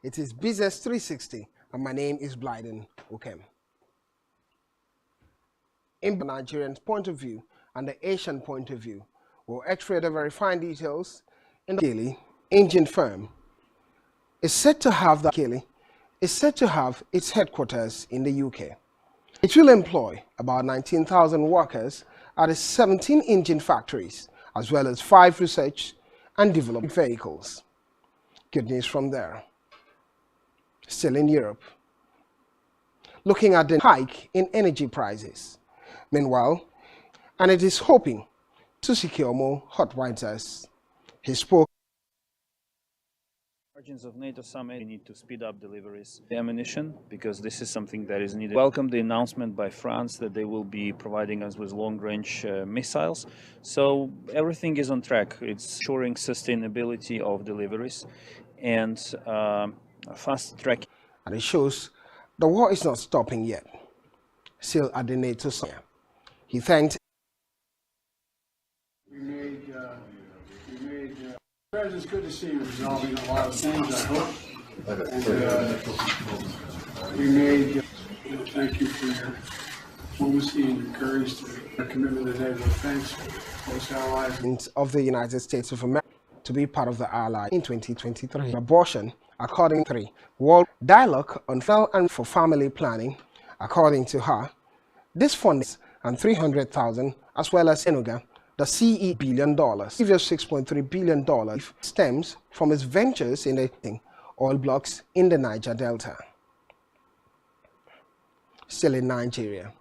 It is Business 360, and my name is Blyden Okem. In the Nigerian point of view and the Asian point of view, we'll x-ray the very fine details in the Geely engine firm. Is said to have its headquarters in the UK. It will employ about 19,000 workers at its 17 engine factories, as well as 5 research and development vehicles. Good news from there. Still in Europe, looking at the hike in energy prices. Meanwhile, and it is hoping to secure more hot winters. He spoke. Margins of NATO summit, we need to speed up deliveries of ammunition because this is something that is needed. Welcome the announcement by France that they will be providing us with long-range missiles. So everything is on track. It's ensuring sustainability of deliveries and fast tracking. And it shows the war is not stopping yet. Still at the NATO summit. He thanked. President, it's good to see you resolving a lot of things, I hope. And thank you for your honesty and your courage to our commitment to NATO. Thanks, close allies. Of the United States of America to be part of the ally in 2023. Abortion, according to World Dialogue on Fell and for Family Planning, according to her, this fund is and 300,000 as well as Enuga. The CE $1 billion, previous $6.3 billion stems from its ventures in the oil blocks in the Niger Delta. Still in Nigeria,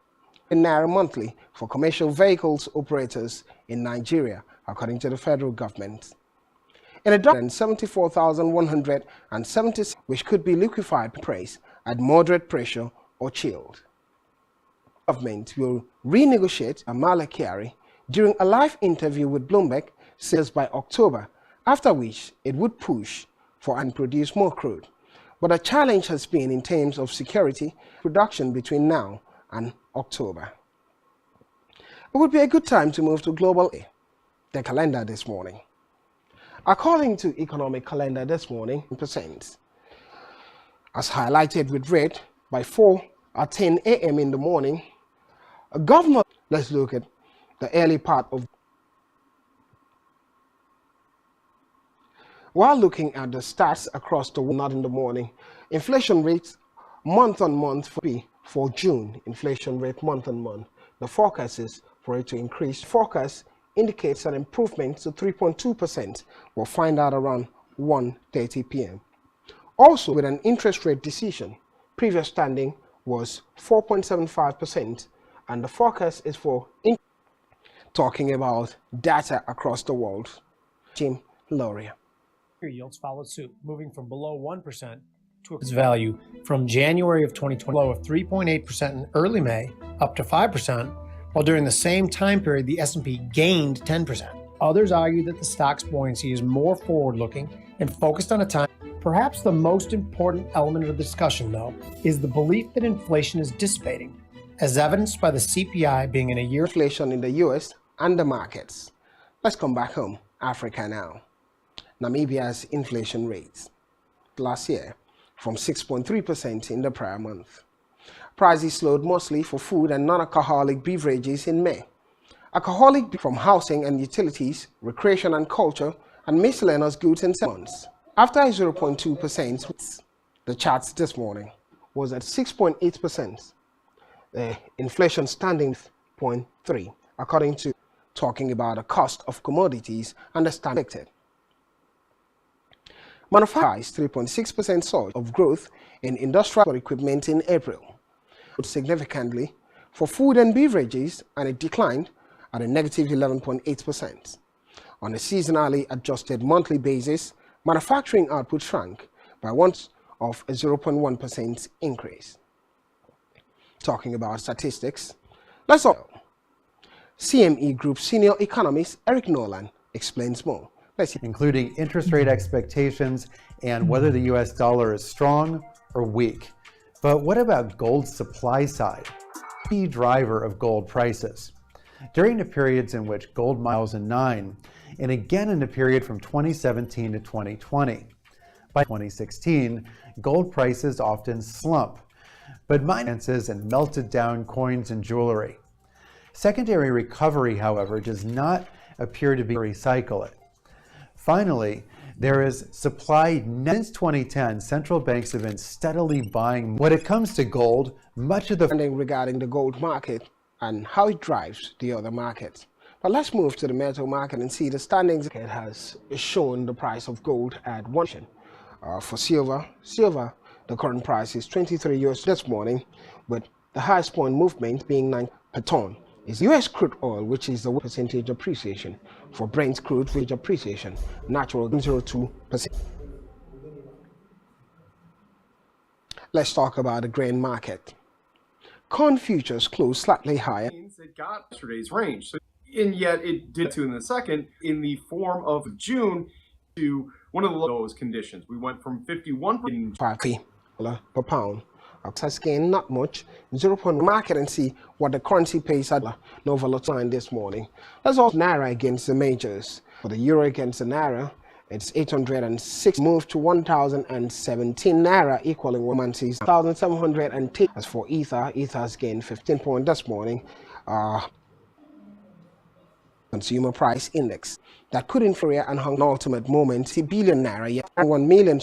in Naira monthly for commercial vehicles operators in Nigeria, according to the federal government. In a dollar, 74,170, which could be liquefied price at moderate pressure or chilled. The government will renegotiate a Malakari during a live interview with Bloomberg, says by October, after which it would push for and produce more crude. But the challenge has been in terms of security production between now and October. It would be a good time to move to global the calendar this morning. According to economic calendar this morning, percent, as highlighted with red by 4 at 10 a.m. in the morning, a governor, let's look at the early part of. While looking at the stats across the world, not in the morning, inflation rates month on month for June, inflation rate month on month. The forecast is for it to increase. Forecast indicates an improvement to 3.2%. We'll find out around 1:30 p.m. Also, with an interest rate decision, previous standing was 4.75%, and the forecast is for talking about data across the world. Jim Loria. Yields followed suit, moving from below 1% to its value from January of 2020, low of 3.8% in early May, up to 5%, while during the same time period, the S&P gained 10%. Others argue that the stock's buoyancy is more forward-looking and focused on a time. Perhaps the most important element of the discussion, though, is the belief that inflation is dissipating, as evidenced by the CPI being in a year. Inflation in the U.S. and the markets. Let's come back home, Africa now. Namibia's inflation rates last year from 6.3% in the prior month. Prices slowed mostly for food and non-alcoholic beverages in May. Alcoholic from housing and utilities, recreation and culture, and miscellaneous goods and services. After a 0.2%, the charts this morning was at 6.8%. The inflation standing 0.3%, according to talking about the cost of commodities and the standard. Manufacturing 3.6% surge of growth in industrial equipment in April, significantly for food and beverages, and it declined at a negative 11.8%. On a seasonally adjusted monthly basis, manufacturing output shrank by a 0.1% increase. Talking about statistics, let's all. CME Group senior economist Eric Nolan explains more. Including interest rate expectations and whether the US dollar is strong or weak. But what about gold's supply side? Key driver of gold prices. During the periods in which gold 2009 and again in the period from 2017 to 2020. By 2016, gold prices often slump, but finances and melted down coins and jewelry. Secondary recovery, however, does not appear to be recycle it. Finally, there is supply. Since 2010, central banks have been steadily buying. When it comes to gold, much of the regarding the gold market and how it drives the other markets. But let's move to the metal market and see the standings. It has shown the price of gold at one. For silver, the current price is 23 US this morning, with the highest point movement being 9 per ton. Is US crude oil, which is the percentage appreciation. For Brent crude, which appreciation, natural 0.02%. Let's talk about the grain market. Corn futures closed slightly higher. It got yesterday's range, and yet it did too in the second in the form of June to one of those conditions. We went from 51 per pound. Has gained not much. 0.1 market and see what the currency pays at no volatile this morning. Let's also Naira against the majors. For the euro against the Naira, it's 806 moved to 1,017 Naira, equaling 1,710. As for Ether has gained 15 points this morning. Consumer price index that could inferior and hung ultimate moment. See billion Naira, yet 1 million